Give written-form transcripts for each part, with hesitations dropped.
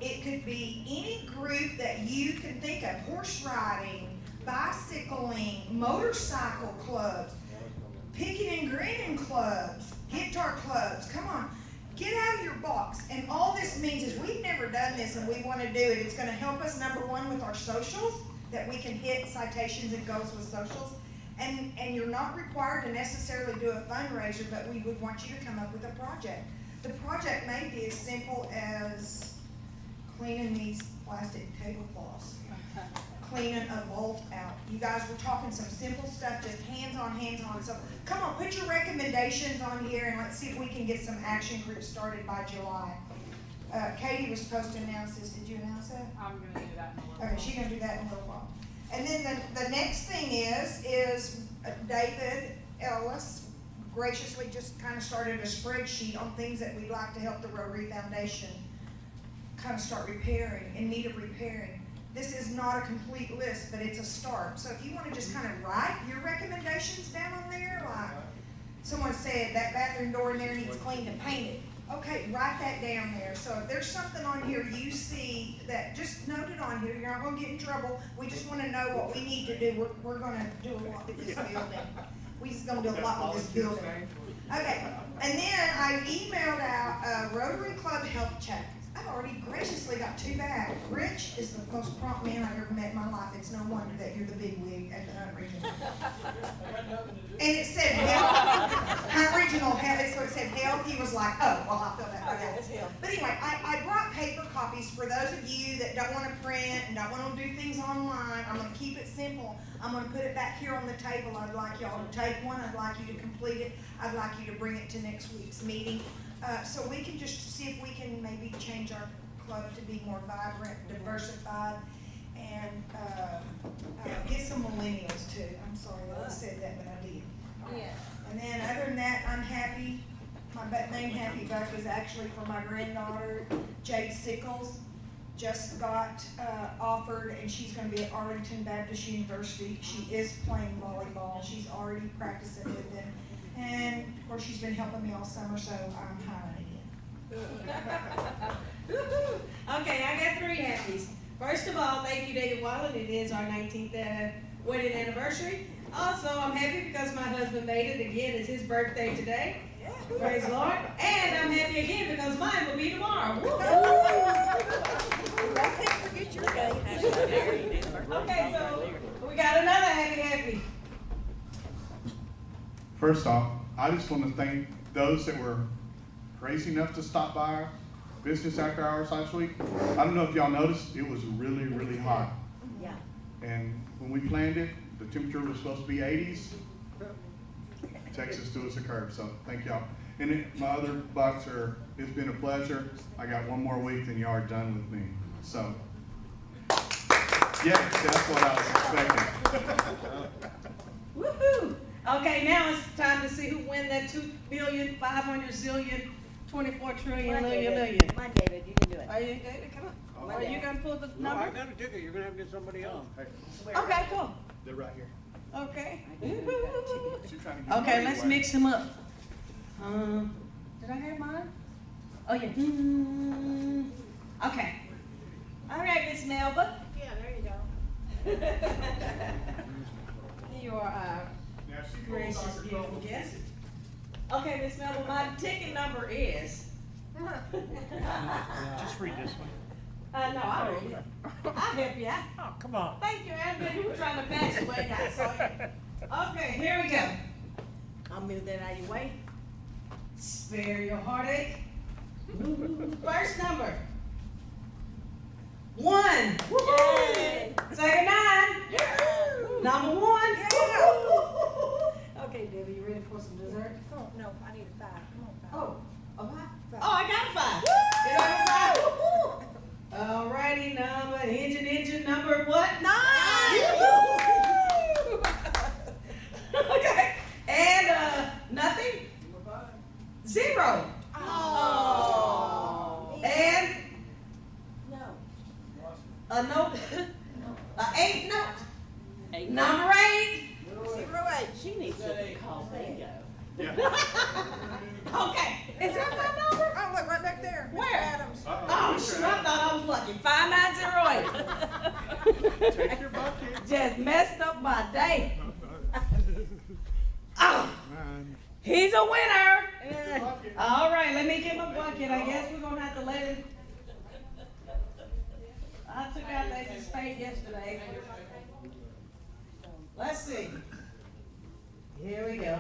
It could be any group that you can think of, horse riding, bicycling, motorcycle clubs, picking and grinning clubs, guitar clubs. Come on, get out of your box. And all this means is we've never done this and we want to do it. It's going to help us, number one, with our socials, that we can hit citations and goals with socials. And you're not required to necessarily do a fundraiser, but we would want you to come up with a project. The project may be as simple as cleaning these plastic tablecloths, cleaning a vault out. You guys were talking some simple stuff, just hands-on. So come on, put your recommendations on here and let's see if we can get some action groups started by July. Katie was supposed to announce this. Did you announce that? I'm going to do that in a little while. Okay, she's going to do that in a little while. And then the next thing is David Ellis graciously just kind of started a spreadsheet on things that we'd like to help the Rotary Foundation kind of start repairing, in need of repairing. This is not a complete list, but it's a start. So if you want to just kind of write your recommendations down on there, like someone said that bathroom door in there needs cleaned and painted. Okay, write that down there. So if there's something on here you see that, just note it on here. You're not going to get in trouble. We just want to know what we need to do. We're going to do a lot with this building. We just going to do a lot with this building. Okay, and then I emailed out a Rotary Club health check. I've already graciously got 2 back. Rich is the most prompt man I've ever met in my life. It's no wonder that you're the big wig at the Hunt Regional. And it said health. Hunt Regional health, so it said health. He was like, oh, well, I feel that. Okay. But anyway, I brought paper copies for those of you that don't want to print and don't want to do things online. I'm going to keep it simple. I'm going to put it back here on the table. I'd like y'all to take one. I'd like you to complete it. I'd like you to bring it to next week's meeting. So we can just see if we can maybe change our club to be more vibrant, diversified, and get some millennials too. I'm sorry I said that, but I did. Yeah. And then other than that, I'm happy. My name Happy Buck is actually for my granddaughter, Jade Sickles. Just got offered, and she's going to be at Arlington Baptist University. She is playing volleyball. She's already practicing with them. And, of course, she's been helping me all summer, so I'm hiring again. Okay, I got 3 happies. First of all, thank you, David Wallen. It is our 19th wedding anniversary. Also, I'm happy because my husband made it again. It's his birthday today. Yeah. Praise the Lord. And I'm happy again because mine will be tomorrow. I can't forget your day. Okay, so we got another happy. First off, I just want to thank those that were crazy enough to stop by our business after hours last week. I don't know if y'all noticed, it was really, really hot. Yeah. And when we planned it, the temperature was supposed to be 80s. Texas threw us a curve, so thank y'all. And my other bucks it's been a pleasure. I got one more week and y'all are done with me. So, yeah, that's what I was expecting. Woohoo! Okay, now it's time to see who win that 2,500,000,000,024,000,000,000,000. Come on, David, you can do it. Are you, David, come on. Are you gonna pull the No, I number? got a ticket. You're gonna have to get somebody else. Okay, cool. They're right here. Okay. She's trying to get Okay, money let's away. mix them up. Did I have mine? Oh, yeah. Okay. All right, Miss Melva. Yeah, there you go. You are our Now, she pulls gracious, off her beautiful clothes. guest. Okay, Miss Melva, my ticket number is. Just read this one. No, I'll read it. I'll help you out. Oh, come on. Thank you, Andrew. You were trying to match it way I saw you. Okay, here we go. I'll move that out of your way. Spare your heartache. First number. 1. Yay. Second 9. Number 1. Okay, Debbie, you ready for some dessert? Oh, no, I need a 5. Come on, 5. Oh, a 5? Oh, I got a 5. Did I have a 5? Alrighty, number, engine number what? 9. Okay, and nothing? 0. Oh. And No. a note, a 8 note. Number 8. 08. She needs to call bingo. Okay, is that my number? Oh, look, right back there. Mr. Where? Adams. Oh, shoot, I thought I was All right, let me get my bucket. I guess we're gonna have to let it. I took out that spade yesterday. Let's see. Here we go.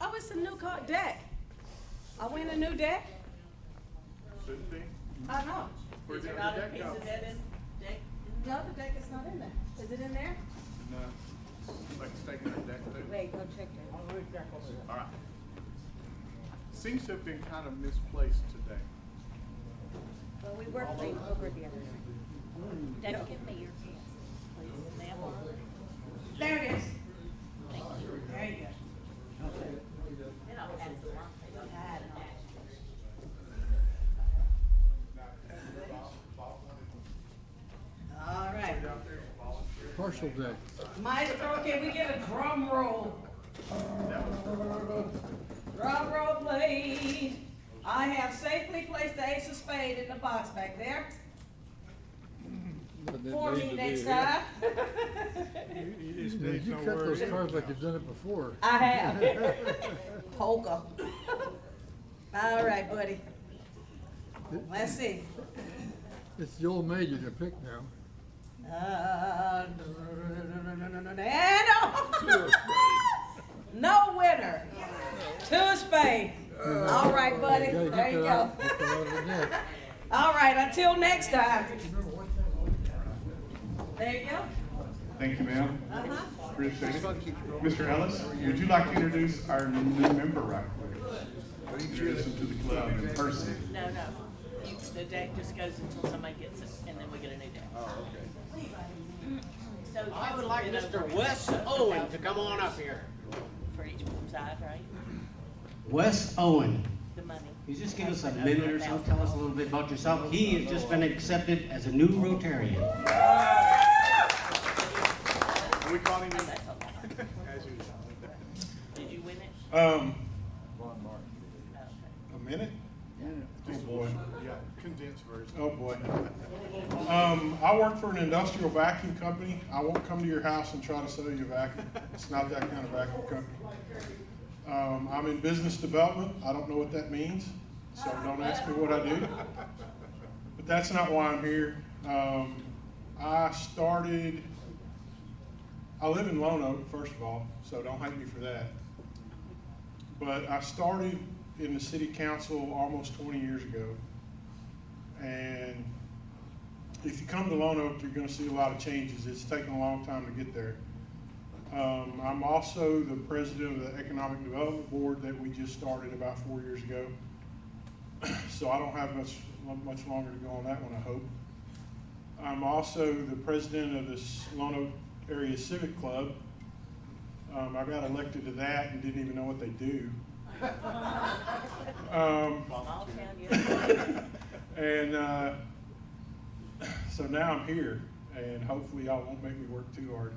Oh, it's a new card deck. I win a new deck. Should be. I know. Where'd the Not a deck piece go? of that in deck. No, the deck is not in there. Is it in there? No. Like it's taking the deck too. Wait, go check that. All right. Seems to have been kind of misplaced today. Well, we were playing over the other night. Debbie, give me your chance, please, ma'am. There it is. Thank you. There you go. Then I'll pass it along. I had it. All right. Partial deck. Maestro, can we get a drum roll? Drum roll, please. I have safely placed the ace of spade in the box back there. For me next time. Did you cut those cards like you've done it before? I have. Polka. All right, buddy. Let's see. It's the old maid you can pick now. And no winner. To a spade. All right, buddy. gotta get There you that go. out- get that out of the deck. All right, until next time. There you go. Thank you, ma'am. Uh-huh. Appreciate it. Mr. Ellis, would you like to introduce our new member right quick? Introduce him to the club in person. No, the deck just goes until somebody gets it, and then we get a new deck. Oh, okay. So I would it's like been Mr. over Wes Owen to come on up here. for each side, right? Wes Owen. The money. You just give us a minute or so, tell us a little bit about yourself. He has just been accepted as a new Rotarian. We call him Oh, that's a lot. as usual. Did you win it? Um, Oh, okay. a minute? Oh, boy. Yeah, condensed version. Oh, boy. I work for an industrial vacuum company. I won't come to your house and try to sell you a vacuum. It's not that kind of vacuum company. I'm in business development. I don't know what that means, so don't ask me what I do. But that's not why I'm here. I live in Lone Oak, first of all, so don't hate me for that. But I started in the city council almost 20 years ago. And if you come to Lone Oak, you're gonna see a lot of changes. It's taken a long time to get there. I'm also the president of the Economic Development Board that we just started about 4 years ago. So I don't have much longer to go on that one, I hope. I'm also the president of this Lone Oak Area Civic Club. I got elected to that and didn't even know what they do. Small town, yeah. And so now I'm here, and hopefully y'all won't make me work too hard.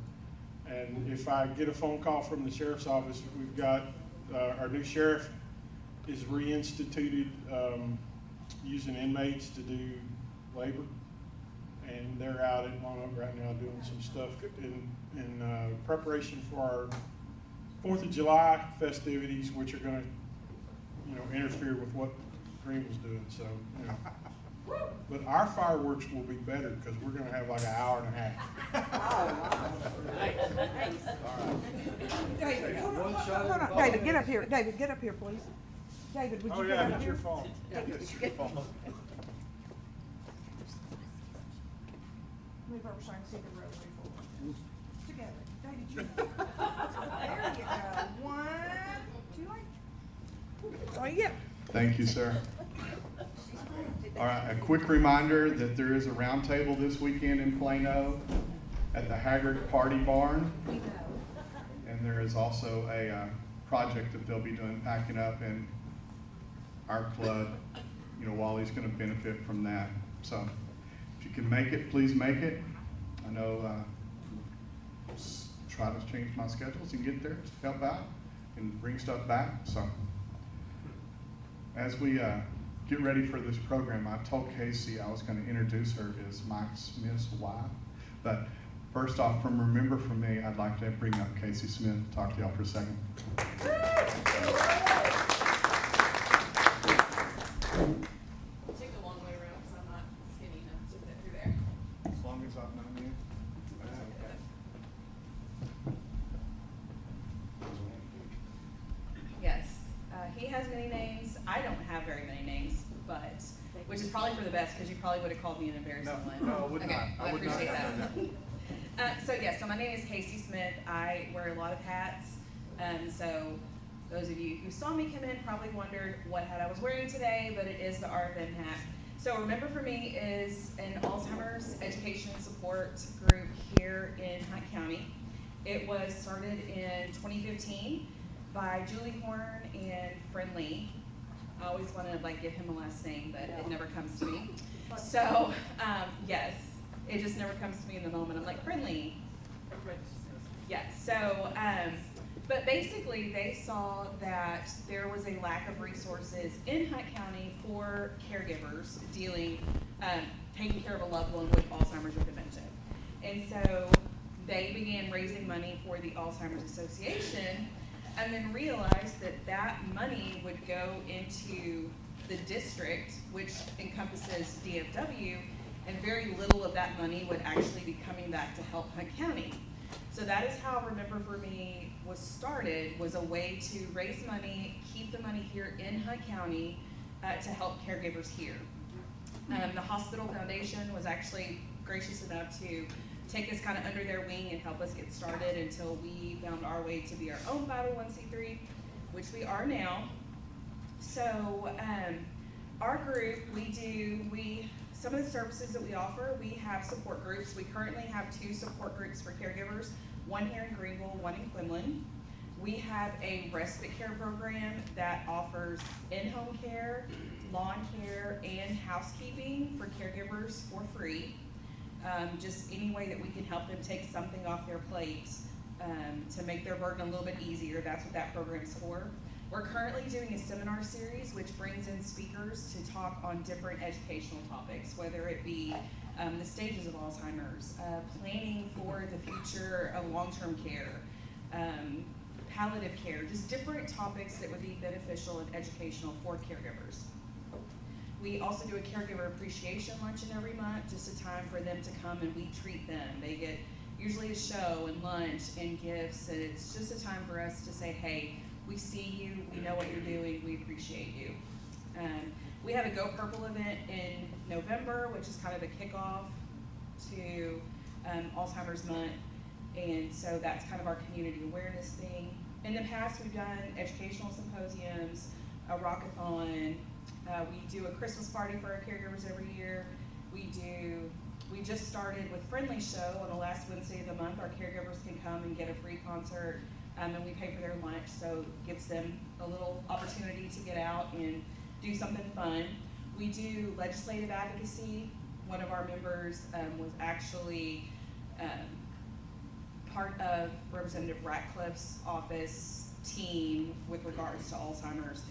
And if I get a phone call from the sheriff's office, we've got our new sheriff is reinstituted using inmates to do labor, and they're out at Lone Oak right now doing some stuff in preparation for our 4th of July festivities, which are going to, interfere with what Greenville's doing. So, but our fireworks will be better because we're going to have like an hour and a half. David, hold on. David, get up here. David, get up here, please. David, would you get up here? fault. It's your fault. Move over so I can see the road before. Together. David, you. There you go. 1, 2, 3. Oh, yeah. Thank you, sir. All right, a quick reminder that there is a roundtable this weekend in Plano at the Haggard Party Barn. And there is also a project that they'll be doing, packing up in our club. Wally's gonna benefit from that. So if you can make it, please make it. I know, try to change my schedules and get there to help out and bring stuff back. So as we get ready for this program, I told Kasey I was going to introduce her as Mike Smith's wife, but First off, from Remember For Me, I'd like to bring up Kasey Smith to talk to y'all for a second. Take the long way around because I'm not skinny enough to fit through there. As long as I've known you, that's okay. Yes, he has many names. I don't have very many names, but, which is probably for the best because you probably would have called me an embarrassing one. No, I would Okay, not. well, I would not appreciate have that. done So yes, so my name is Kasey Smith. I wear a lot of hats. So those of you who saw me come in probably wondered what hat I was wearing today, but it is the RFM hat. So Remember For Me is an Alzheimer's education and support group here in Hunt County. It was started in 2015 by Julie Horn and Friendly. I always want to like give him a last name, but it never comes to me. So yes, it just never comes to me in the moment. I'm like, Friendly. Yes, so, but basically they saw that there was a lack of resources in Hunt County for caregivers dealing, taking care of a loved one with Alzheimer's or dementia. And so they began raising money for the Alzheimer's Association and then realized that that money would go into the district, which encompasses DFW, and very little of that money would actually be coming back to help Hunt County. So that is how Remember For Me was started, was a way to raise money, keep the money here in Hunt County to help caregivers here. The hospital foundation was actually gracious enough to take us kind of under their wing and help us get started until we found our way to be our own 501c3, which we are now. So our group, some of the services that we offer, we have support groups. We currently have 2 support groups for caregivers, one here in Greenville, one in Quinlan. We have a respite care program that offers in-home care, lawn care, and housekeeping for caregivers for free. Just any way that we can help them take something off their plate to make their burden a little bit easier. That's what that program's for. We're currently doing a seminar series which brings in speakers to talk on different educational topics, whether it be the stages of Alzheimer's, planning for the future of long-term care, palliative care, just different topics that would be beneficial and educational for caregivers. We also do a caregiver appreciation luncheon every month, just a time for them to come and we treat them. They get usually a show and lunch and gifts, and it's just a time for us to say, hey, we see you, we know what you're doing, we appreciate you. We have a Go Purple event in November, which is kind of a kickoff to Alzheimer's Month, and so that's kind of our community awareness thing. In the past, we've done educational symposiums, a rockathon. We do a Christmas party for our caregivers every year. We just started with Friendly Show on the last Wednesday of the month. Our caregivers can come and get a free concert, and we pay for their lunch, so it gives them a little opportunity to get out and do something fun. We do legislative advocacy. One of our members was actually part of Representative Ratcliffe's office team with regards to Alzheimer's.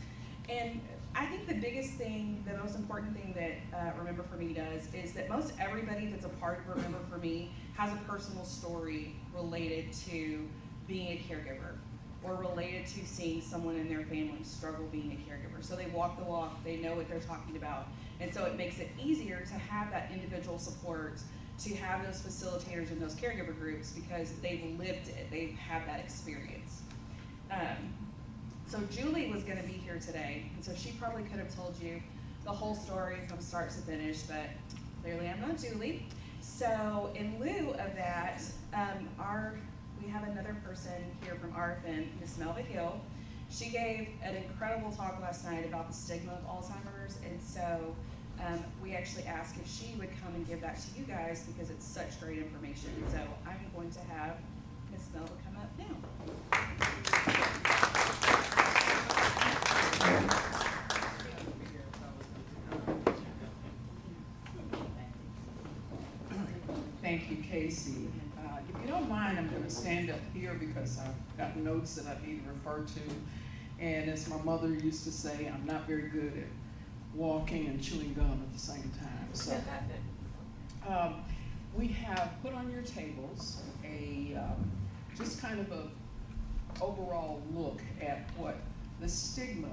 And I think the biggest thing, the most important thing that Remember For Me does is that most everybody that's a part of Remember For Me has a personal story related to being a caregiver or related to seeing someone in their family struggle being a caregiver. So they walk the walk, they know what they're talking about. And so it makes it easier to have that individual support, to have those facilitators in those caregiver groups because they've lived it, they've had that experience. So Julie was gonna be here today, and so she probably could have told you the whole story from start to finish, but clearly I'm not Julie. So in lieu of that, we have another person here from RFM, Miss Melva Hill. She gave an incredible talk last night about the stigma of Alzheimer's, and so we actually asked if she would come and give that to you guys because it's such great information. So I'm going to have Miss Melva come up now. Thank you, Kasey. If you don't mind, I'm going to stand up here because I've got notes that I need to refer to. And as my mother used to say, I'm not very good at walking and chewing gum at the same time. So, we have put on your tables a, just kind of a overall look at what the stigma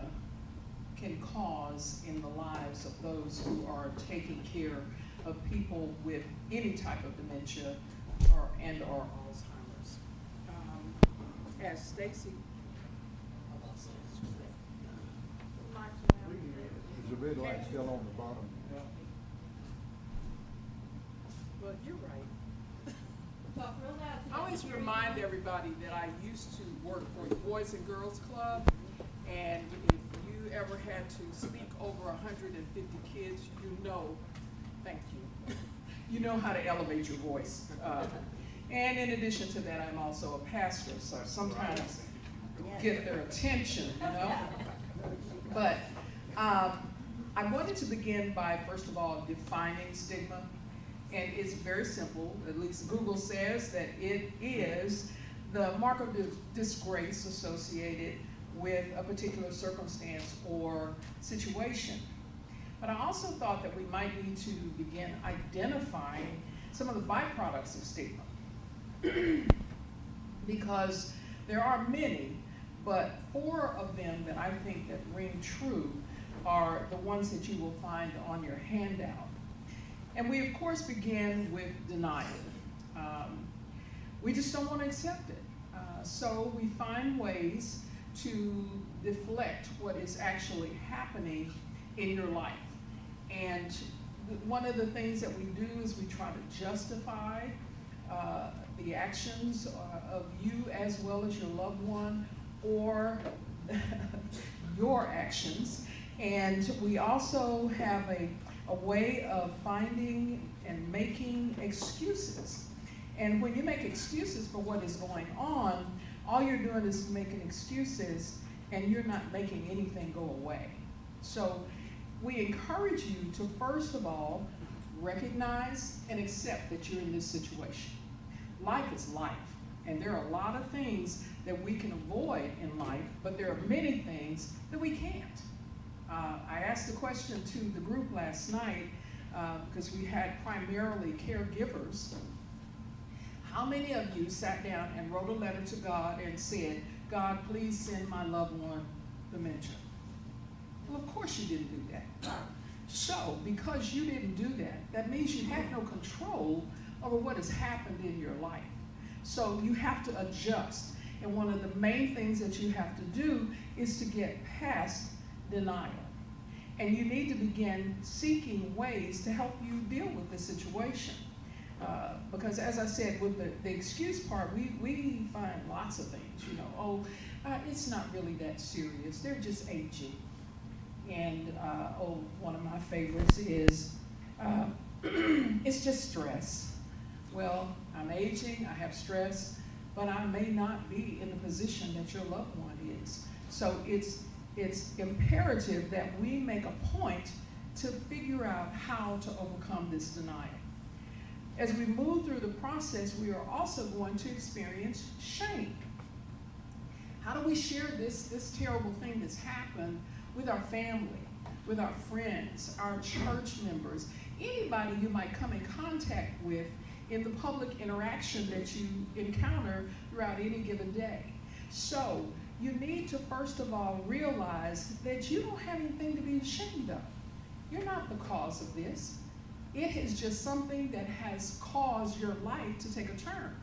can cause in the lives of those who are taking care of people with any type of dementia or Alzheimer's. As Stacy. There's a red light still on the bottom. Well, you're right. I always remind everybody that I used to work for the Boys and Girls Club, and if you ever had to speak over 150 kids, you know, thank you, you know how to elevate your voice. And in addition to that, I'm also a pastor, so sometimes get their attention, you know? But I wanted to begin by, first of all, defining stigma. And it's very simple, at least Google says that it is the mark of disgrace associated with a particular circumstance or situation. But I also thought that we might need to begin identifying some of the byproducts of stigma. Because there are many, but 4 of them that I think that ring true are the ones that you will find on your handout. And we, of course, begin with denial. We just don't want to accept it. So we find ways to deflect what is actually happening in your life. And one of the things that we do is we try to justify the actions of you as well as your loved one or your actions. And we also have a way of finding and making excuses. And when you make excuses for what is going on, all you're doing is making excuses and you're not making anything go away. So we encourage you to, first of all, recognize and accept that you're in this situation. Life is life, and there are a lot of things that we can avoid in life, but there are many things that we can't. I asked the question to the group last night, because we had primarily caregivers. How many of you sat down and wrote a letter to God and said, God, please send my loved one dementia? Well, of course you didn't do that. So, because you didn't do that, that means you had no control over what has happened in your life. So you have to adjust. And one of the main things that you have to do is to get past denial. And you need to begin seeking ways to help you deal with the situation. Because as I said, with the excuse part, we find lots of things, you know, it's not really that serious, they're just aging. And one of my favorites is, it's just stress. Well, I'm aging, I have stress, but I may not be in the position that your loved one is. So it's imperative that we make a point to figure out how to overcome this denial. As we move through the process, we are also going to experience shame. How do we share this terrible thing that's happened with our family, with our friends, our church members, anybody you might come in contact with in the public interaction that you encounter throughout any given day? So you need to first of all realize that you don't have anything to be ashamed of. You're not the cause of this. It is just something that has caused your life to take a turn.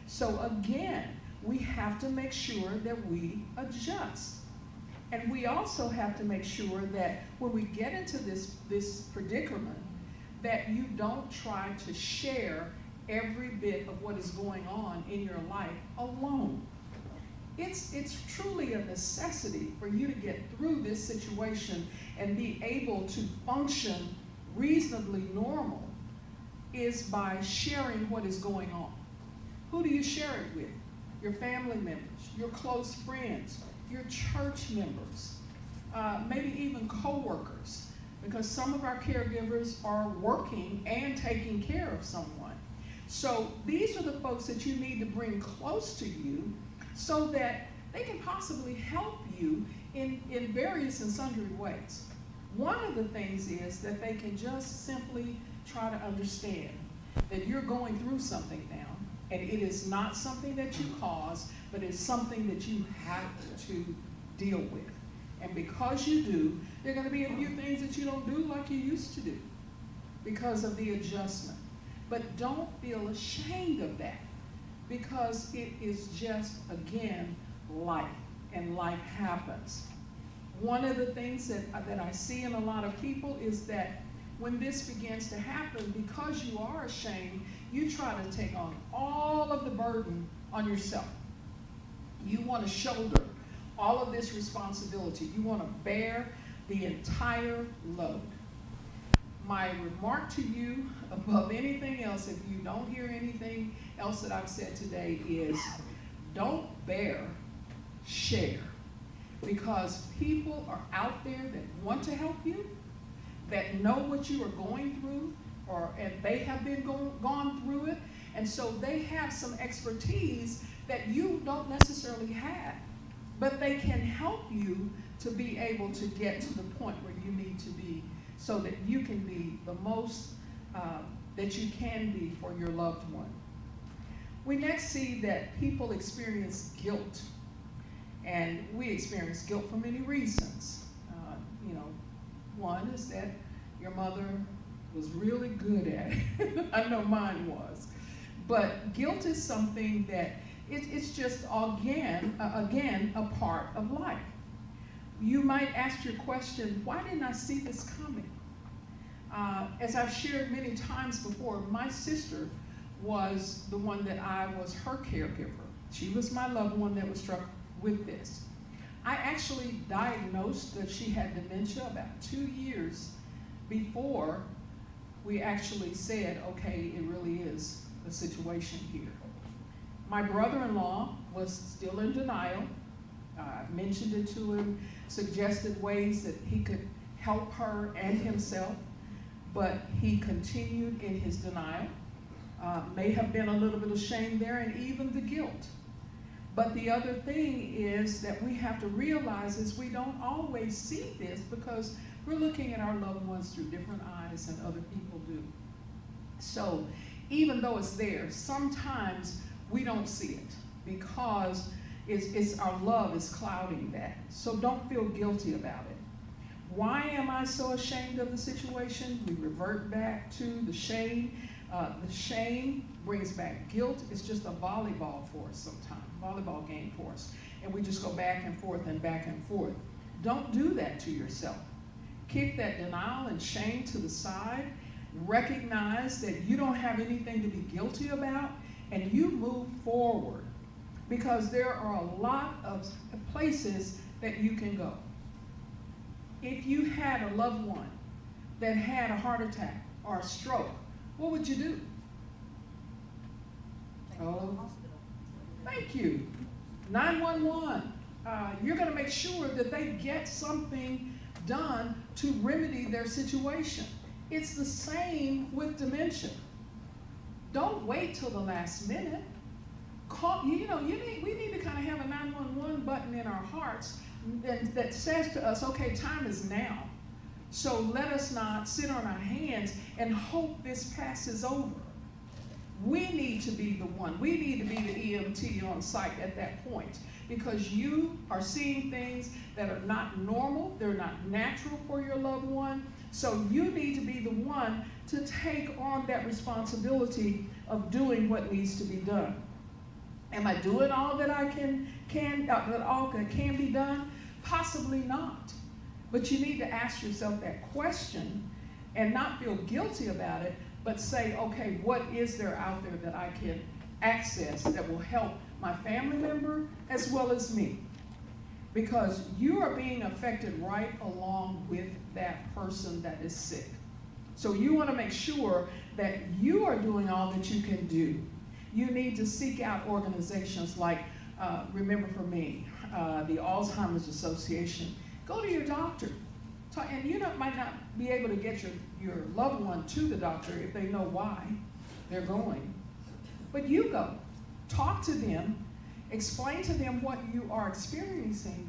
So again, we have to make sure that we adjust. And we also have to make sure that when we get into this predicament, that you don't try to share every bit of what is going on in your life alone. It's truly a necessity for you to get through this situation and be able to function reasonably normal is by sharing what is going on. Who do you share it with? Your family members, your close friends, your church members, maybe even co-workers, because some of our caregivers are working and taking care of someone. So these are the folks that you need to bring close to you so that they can possibly help you in various and sundry ways. One of the things is that they can just simply try to understand. that you're going through something now, and it is not something that you caused, but it's something that you have to deal with. And because you do, there are going to be a few things that you don't do like you used to do because of the adjustment. But don't feel ashamed of that, because it is just, again, life, and life happens. One of the things that I see in a lot of people is that when this begins to happen, because you are ashamed, you try to take on all of the burden on yourself. You want to shoulder all of this responsibility. You want to bear the entire load. My remark to you, above anything else, if you don't hear anything else that I've said today, is don't bear, share. Because people are out there that want to help you, that know what you are going through, and they have been gone through it, and so they have some expertise that you don't necessarily have, but they can help you to be able to get to the point where you need to be, so that you can be the most that you can be for your loved one. We next see that people experience guilt. And we experience guilt for many reasons. One is that your mother was really good at it. I know mine was. But guilt is something that it's just, again, a part of life. You might ask your question, why didn't I see this coming? As I've shared many times before, my sister was the one that I was her caregiver. She was my loved one that was struck with this. I actually diagnosed that she had dementia about 2 years before we actually said, okay, it really is a situation here. My brother-in-law was still in denial. I mentioned it to him, suggested ways that he could help her and himself, but he continued in his denial. May have been a little bit of shame there, and even the guilt. But the other thing is that we have to realize is we don't always see this, because we're looking at our loved ones through different eyes than other people do. So even though it's there, sometimes we don't see it because it's our love is clouding that. So don't feel guilty about it. Why am I so ashamed of the situation? We revert back to the shame. The shame brings back guilt. It's just a volleyball for us sometimes, volleyball game for us. And we just go back and forth and back and forth. Don't do that to yourself. Kick that denial and shame to the side. Recognize that you don't have anything to be guilty about, and you move forward, because there are a lot of places that you can go. If you had a loved one that had a heart attack or a stroke, what would you do? Oh, thank you. 911. You're going to make sure that they get something done to remedy their situation. It's the same with dementia. Don't wait till the last minute. Call, we need to kind of have a 911 button in our hearts that says to us, okay, time is now. So let us not sit on our hands and hope this passes over. We need to be the one. We need to be the EMT on site at that point, because you are seeing things that are not normal. They're not natural for your loved one. So you need to be the one to take on that responsibility of doing what needs to be done. Am I doing all that I can be done? Possibly not. But you need to ask yourself that question and not feel guilty about it, but say, okay, what is there out there that I can access that will help my family member as well as me? Because you are being affected right along with that person that is sick. So you want to make sure that you are doing all that you can do. You need to seek out organizations like, Remember For Me, the Alzheimer's Association. Go to your doctor. And you might not be able to get your loved one to the doctor if they know why they're going. But you go. Talk to them. Explain to them what you are experiencing,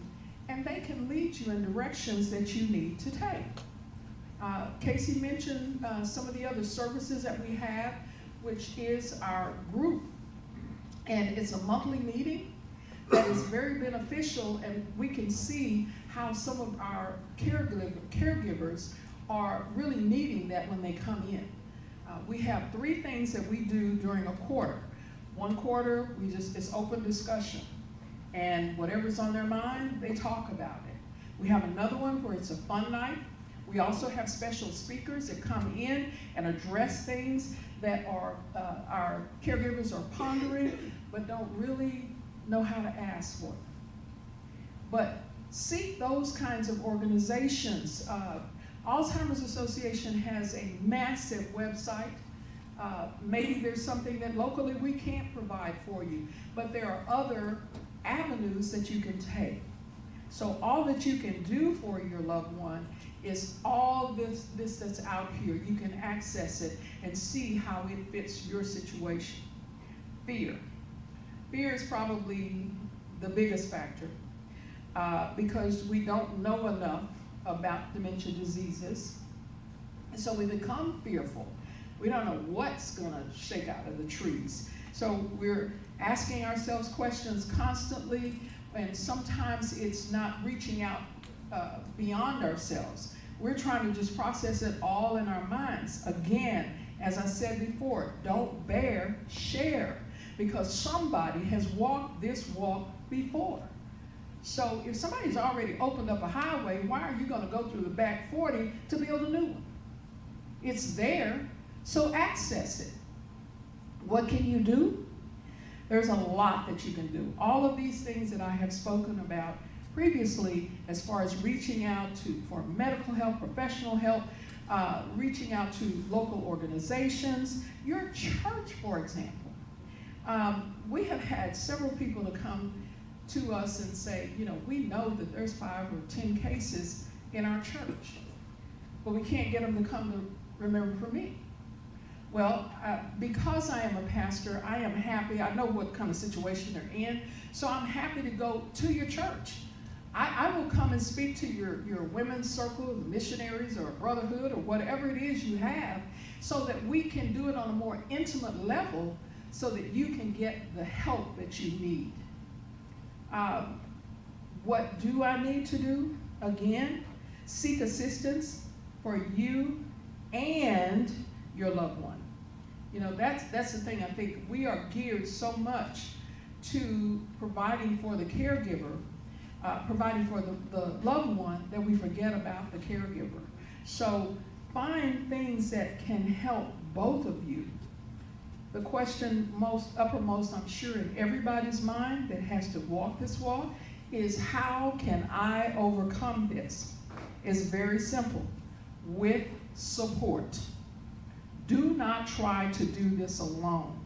and they can lead you in directions that you need to take. Kasey mentioned some of the other services that we have. which is our group. And it's a monthly meeting that is very beneficial, and we can see how some of our caregivers are really needing that when they come in. We have 3 things that we do during a quarter. One quarter, it's open discussion, and whatever's on their mind, they talk about it. We have another one where it's a fun night. We also have special speakers that come in and address things that our caregivers are pondering, but don't really know how to ask for them. But seek those kinds of organizations. Alzheimer's Association has a massive website. Maybe there's something that locally we can't provide for you, but there are other avenues that you can take. So all that you can do for your loved one is all this that's out here. You can access it and see how it fits your situation. Fear. Fear is probably the biggest factor because we don't know enough about dementia diseases. And so we become fearful. We don't know what's gonna shake out of the trees. So we're asking ourselves questions constantly, and sometimes it's not reaching out beyond ourselves. We're trying to just process it all in our minds. Again, as I said before, don't bear, share, because somebody has walked this walk before. So if somebody's already opened up a highway, why are you going to go through the back 40 to build a new one? It's there, so access it. What can you do? There's a lot that you can do. All of these things that I have spoken about previously, as far as reaching out for medical help, professional help, reaching out to local organizations, your church, for example. We have had several people to come to us and say, we know that there's 5 or 10 cases in our church, but we can't get them to come to Remember For Me. Well, because I am a pastor, I am happy. I know what kind of situation they're in, so I'm happy to go to your church. I will come and speak to your women's circle, missionaries, or brotherhood, or whatever it is you have, so that we can do it on a more intimate level so that you can get the help that you need. What do I need to do? Again, seek assistance for you and your loved one. That's the thing. I think we are geared so much to providing for the caregiver, providing for the loved one, that we forget about the caregiver. So find things that can help both of you. The question uppermost, I'm sure, in everybody's mind that has to walk this walk is, how can I overcome this? It's very simple. With support. Do not try to do this alone.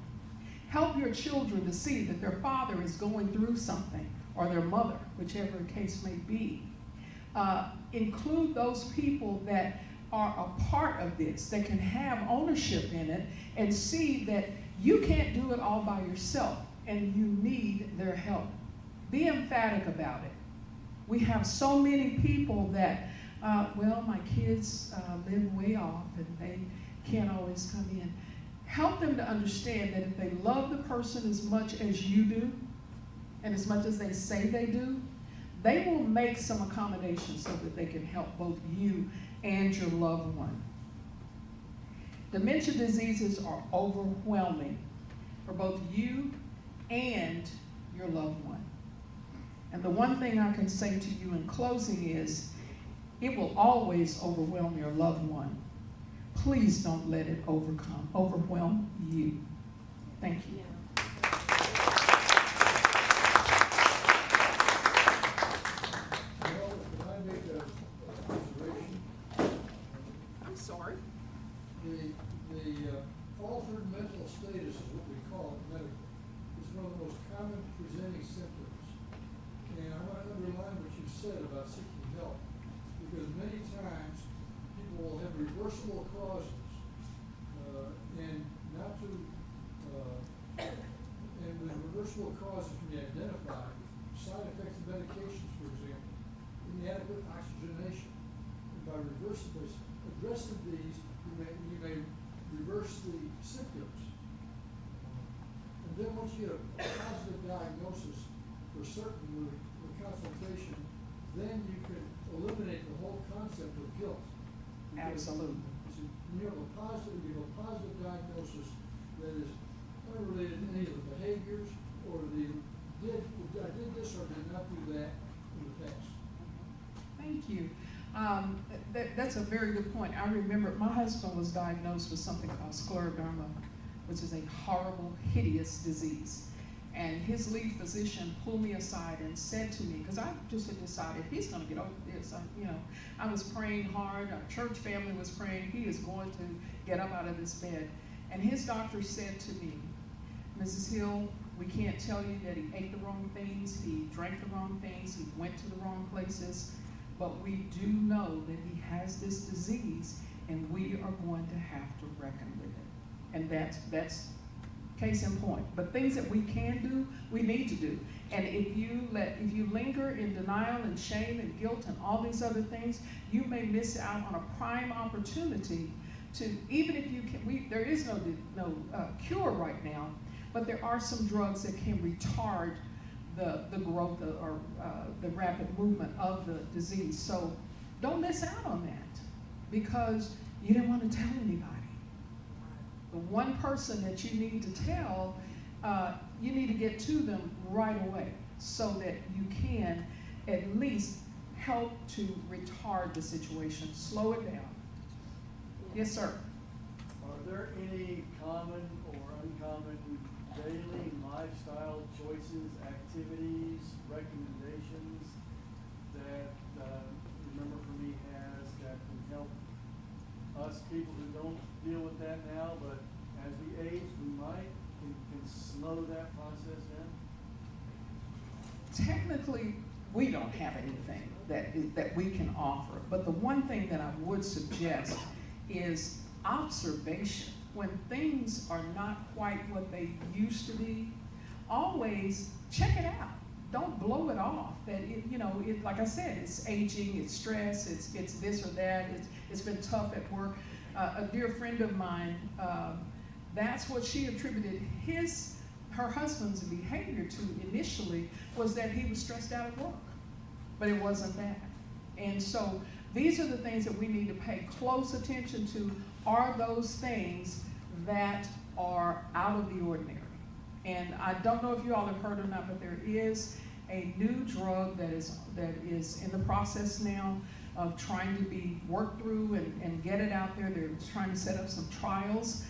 Help your children to see that their father is going through something, or their mother, whichever the case may be. Include those people that are a part of this, that can have ownership in it, and see that you can't do it all by yourself, and you need their help. Be emphatic about it. We have so many people that, my kids live way off, and they can't always come in. Help them to understand that if they love the person as much as you do, and as much as they say they do, they will make some accommodations so that they can help both you and your loved one. Dementia diseases are overwhelming for both you and your loved one. And the one thing I can say to you in closing is, it will always overwhelm your loved one. Please don't let it overwhelm you. Thank you. I'm sorry. The altered mental status is what we call it medically. It's one of the most common presenting symptoms. And I want to underline what you said about seeking help, because many times people will have reversible causes, and with reversible causes can be identified, side effects of medications, for example, inadequate oxygenation. And by addressing these, you may reverse the symptoms. And then once you get a positive diagnosis for certain with consultation, then you can eliminate the whole concept of guilt. Because Absolutely. you have a positive diagnosis that is unrelated to any of the behaviors or I did this or did not do that in the past. Thank you. That's a very good point. I remember my husband was diagnosed with something called Scleroderma, which is a horrible, hideous disease. And his lead physician pulled me aside and said to me, because I just had decided he's going to get over this. I was praying hard. Our church family was praying. He is going to get up out of this bed. And his doctor said to me, Mrs. Hill, we can't tell you that he ate the wrong things, he drank the wrong things, he went to the wrong places, but we do know that he has this disease, and we are going to have to reckon with it. And that's case in point. But things that we can do, we need to do. And if you linger in denial and shame and guilt and all these other things, you may miss out on a prime opportunity to, even if you can, there is no cure right now, but there are some drugs that can retard the growth or the rapid movement of the disease. So don't miss out on that because you didn't want to tell anybody. The one person that you need to tell, you need to get to them right away so that you can at least help to retard the situation, slow it down. Yes, sir. Are there any common or uncommon daily lifestyle choices, activities, recommendations that Remember For Me has that can help us people who don't deal with that now, but as we age, we might, can slow that process down? Technically, we don't have anything that we can offer, but the one thing that I would suggest is observation. When things are not quite what they used to be, always check it out. Don't blow it off. That like I said, it's aging, it's stress, it's this or that. It's been tough at work. A dear friend of mine, that's what she attributed her husband's behavior to initially, was that he was stressed out at work, but it wasn't that. And so these are the things that we need to pay close attention to. Are those things that are out of the ordinary? And I don't know if you all have heard or not, but there is a new drug that is in the process now of trying to be worked through and get it out there. They're trying to set up some trials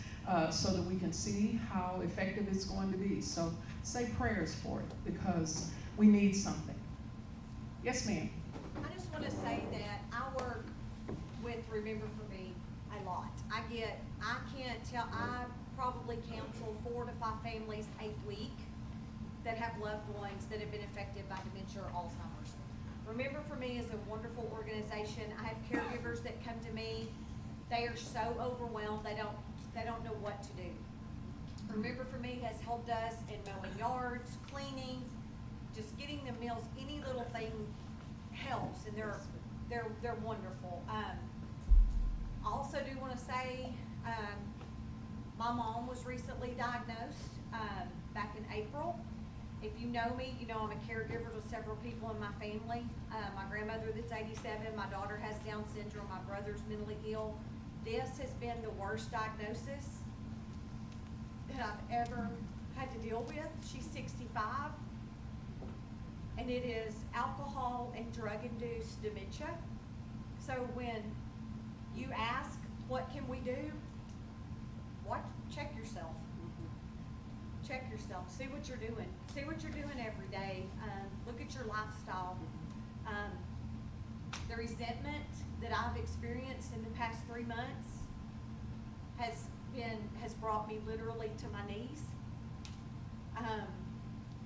so that we can see how effective it's going to be. So say prayers for it because we need something. Yes, ma'am. I just want to say that I work with Remember For Me a lot. I probably counsel 4 to 5 families a week that have loved ones that have been affected by dementia or Alzheimer's. Remember For Me is a wonderful organization. I have caregivers that come to me. They are so overwhelmed, they don't know what to do. Remember For Me has helped us in mowing yards, cleaning, just getting the meals, any little thing helps, and they're wonderful. I also do want to say, my mom was recently diagnosed back in April. If you know me, you know I'm a caregiver to several people in my family. My grandmother that's 87, my daughter has Down syndrome, my brother's mentally ill. This has been the worst diagnosis that I've ever had to deal with. She's 65, and it is alcohol and drug-induced dementia. So when you ask, what can we do? Check yourself. Check yourself. See what you're doing. See what you're doing every day. Look at your lifestyle. The resentment that I've experienced in the past 3 months has brought me literally to my knees.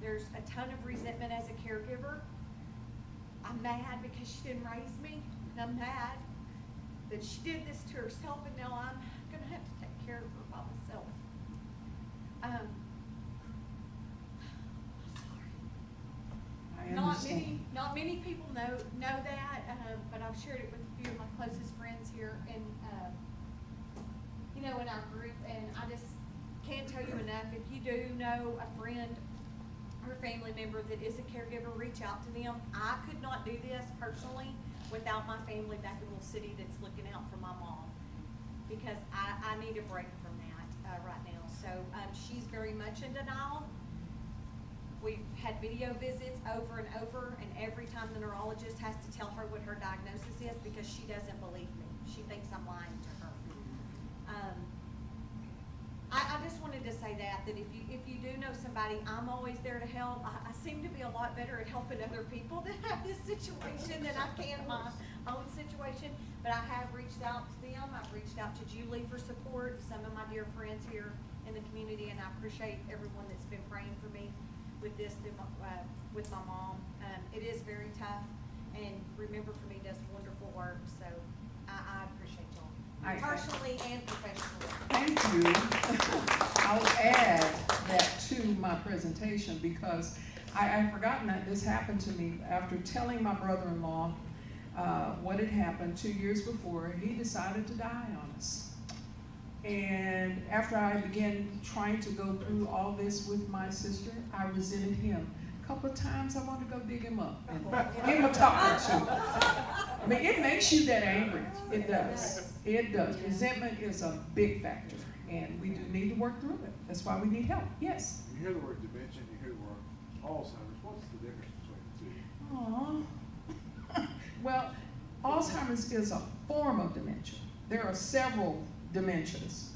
There's a ton of resentment as a caregiver. I'm mad because she didn't raise me, and I'm mad that she did this to herself, and now I'm gonna have to take care of her by myself. Not many people know that, but I've shared it with a few of my closest friends here in our group, and I just can't tell you enough, if you do know a friend or family member that is a caregiver, reach out to them. I could not do this personally without my family back in the city that's looking out for my mom, because I need a break from that right now. So she's very much in denial. We've had video visits over and over, and every time the neurologist has to tell her what her diagnosis is because she doesn't believe me. She thinks I'm lying to her. I just wanted to say that if you do know somebody, I'm always there to help. I seem to be a lot better at helping other people that have this situation than I can my own situation. But I have reached out to them. I've reached out to Julie for support, some of my dear friends here in the community, and I appreciate everyone that's been praying for me with this, with my mom. It is very tough, and Remember for Me does wonderful work, so I appreciate y'all, personally and professionally. Thank you. I'll add that to my presentation because I've forgotten that this happened to me after telling my brother-in-law what had happened 2 years before. He decided to die on us. And after I began trying to go through all this with my sister, I resented him. A couple of times I wanted to go dig him up and give him a talk or two. I mean, it makes you that angry. It does. It does. Resentment is a big factor, and we do need to work through it. That's why we need help. Yes? You hear the word dementia, you hear the word Alzheimer's. What's the difference between the two? Aww. Well, Alzheimer's is a form of dementia. There are several dementias.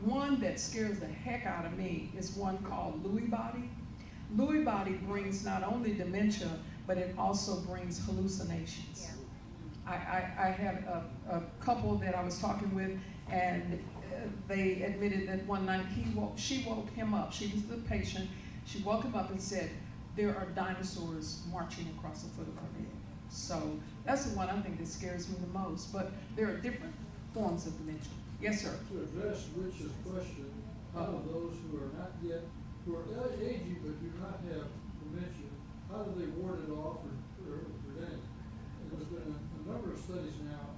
One that scares the heck out of me is one called Lewy Body. Lewy Body brings not only dementia, but it also brings hallucinations. Yeah. I had a couple that I was talking with, and they admitted that one night she woke him up. She was the patient. She woke him up and said, there are dinosaurs marching across the foot of her bed. So that's the one I think that scares me the most. But there are different forms of dementia. Yes, sir. To address Rich's question, how do those who are not yet, who are aging but do not have dementia, how do they ward it off or prevent it? And there's been a number of studies now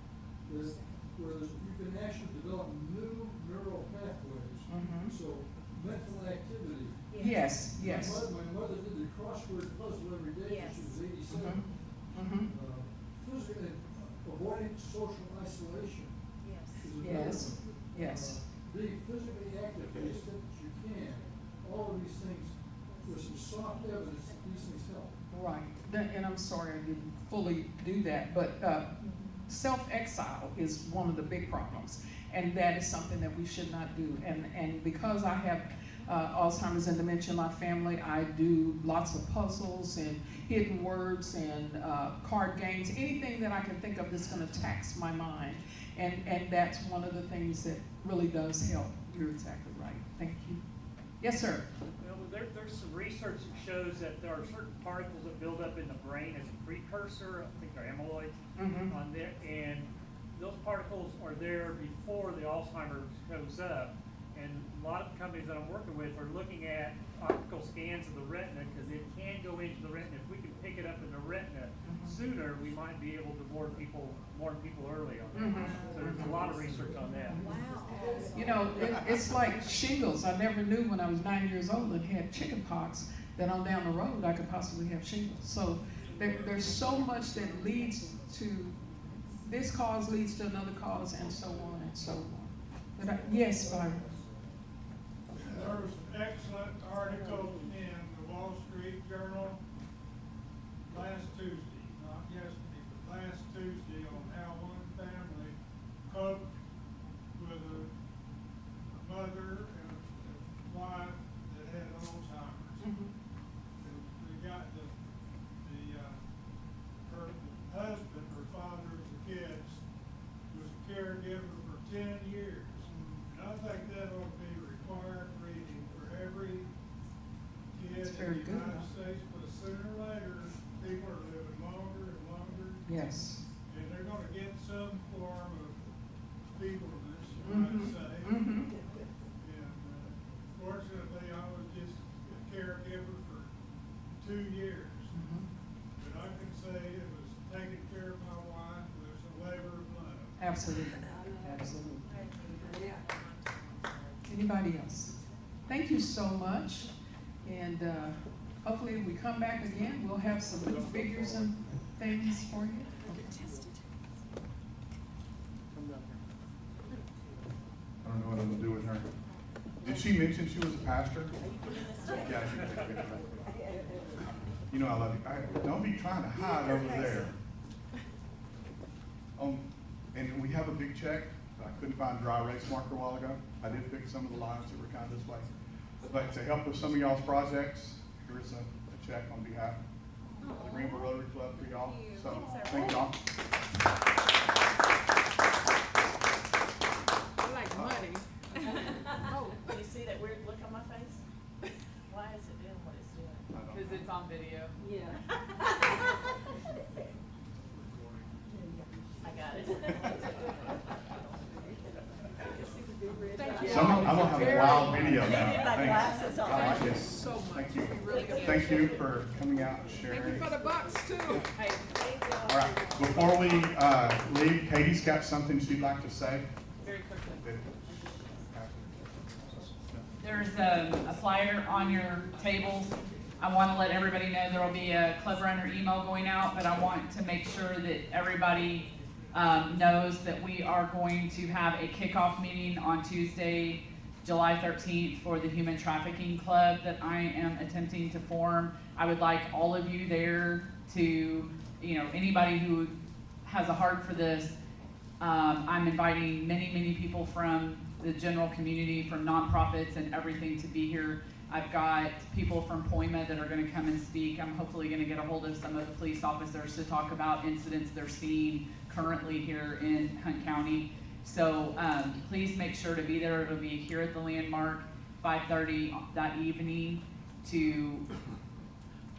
where you can actually develop new neural pathways. Mm-hmm. So mental activity. Yes. My mother did the crossword puzzle every day when she was 87. Mm-hmm. Physically, avoiding social isolation. Yes. Be physically active to the extent that you can. All of these things, there's some soft evidence that these things help. Right. And I'm sorry I didn't fully do that, but self-exile is one of the big problems. And that is something that we should not do. And because I have Alzheimer's and dementia in my family, I do lots of puzzles and hidden words and card games, anything that I can think of that's going to tax my mind. And that's one of the things that really does help. You're exactly right. Thank you. Yes, sir. Well, there's some research that shows that there are certain particles that build up in the brain as a precursor. I think they're amyloid on there, and those particles are there before the Alzheimer's shows up. And a lot of the companies that I'm working with are looking at optical scans of the retina because it can go into the retina. If we can pick it up in the retina sooner, we might be able to warn people early on that. So there's a lot of research on that. Wow. You know, it's like shingles. I never knew when I was 9 years old and had chicken pox that on down the road I could possibly have shingles. So there's so much that leads to, this cause leads to another cause and so on and so on. But yes, Byron. There was an excellent article in the Wall Street Journal last Tuesday, not yesterday, but last Tuesday, on how one family coped with a mother and a wife that had Alzheimer's. They got her husband, her father of the kids, was a caregiver for 10 years. And I think that ought to be required reading for every kid in the United States, but sooner or later, people are living longer and longer. Yes. And they're gonna get some form of feebleness, you might say. And fortunately, I was just a caregiver for 2 years. But I can say it was taking care of my wife was a labor of love. Absolutely. Anybody else? thank you so much. And hopefully when we come back again, we'll have some figures and things for you. I don't know what I'm gonna do with her. Did she mention she was a pastor? Yeah, she did. You know I love you. Don't be trying to hide over there. And we have a big check. I couldn't find a dry erase marker a while ago. I did fix some of the lines that were kind of this way. But to help with some of y'all's projects, here is a check on behalf of the Greenville Rotary Club for y'all. So thank y'all. I like money. Oh, you see that weird look on my face? Why is it doing what it's doing? Because it's on video. Yeah. I got it. I'm gonna have a wild video now. Maybe my glasses Thanks. on. I like Thank you it. so much. Thank you. We really appreciate Thank you for coming out and sharing. Thank you for the box too. Hey, All right, before we leave, Katie's got something she'd like to say. Very quickly. There's a flyer on your tables. I want to let everybody know there will be a Club Runner email going out, but I want to make sure that everybody knows that we are going to have a kickoff meeting on Tuesday, July 13th for the Human Trafficking Club that I am attempting to form. I would like all of you there to, anybody who has a heart for this. I'm inviting many people from the general community, from nonprofits and everything to be here. I've got people from POIMA that are going to come and speak. I'm hopefully going to get a hold of some of the police officers to talk about incidents they're seeing currently here in Hunt County. So please make sure to be there. It'll be here at the Landmark, 5:30 that evening to,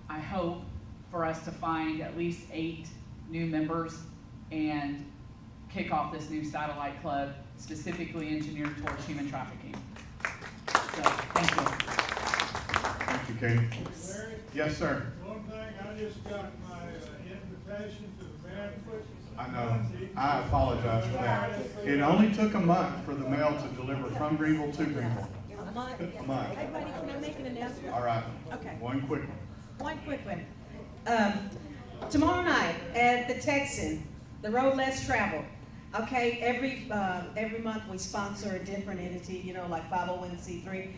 I hope, for us to find at least 8 new members and kick off this new satellite club specifically engineered towards human trafficking. So, thank you. Thank you, Katie. Larry? Yes, sir. One thing, I just got my invitation to the Barefoot. I know. I apologize for that. It only took a month for the mail to deliver from Greenville to Greenville. A month. A month. Everybody, can I make an announcement? All right. Okay. One quick one. One quick one. Tomorrow night at the Texan, the Road Less Traveled. Okay, every month we sponsor a different entity, like 501c3.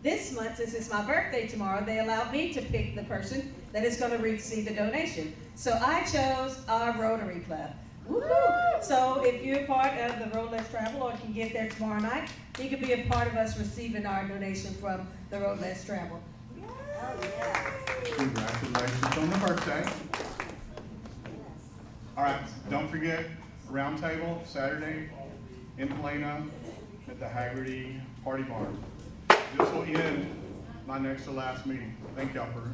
This month, since it's my birthday tomorrow, they allowed me to pick the person that is going to receive the donation. So I chose our Rotary Club. Woo-hoo! So if you're part of the Road Less Travel or can get there tomorrow night, you can be a part of us receiving our donation from the Road Less Travel. Congratulations on the birthday. All right, don't forget, round table, Saturday in Plano at the Haggerty Party Barn. This will end my next to last meeting. Thank y'all for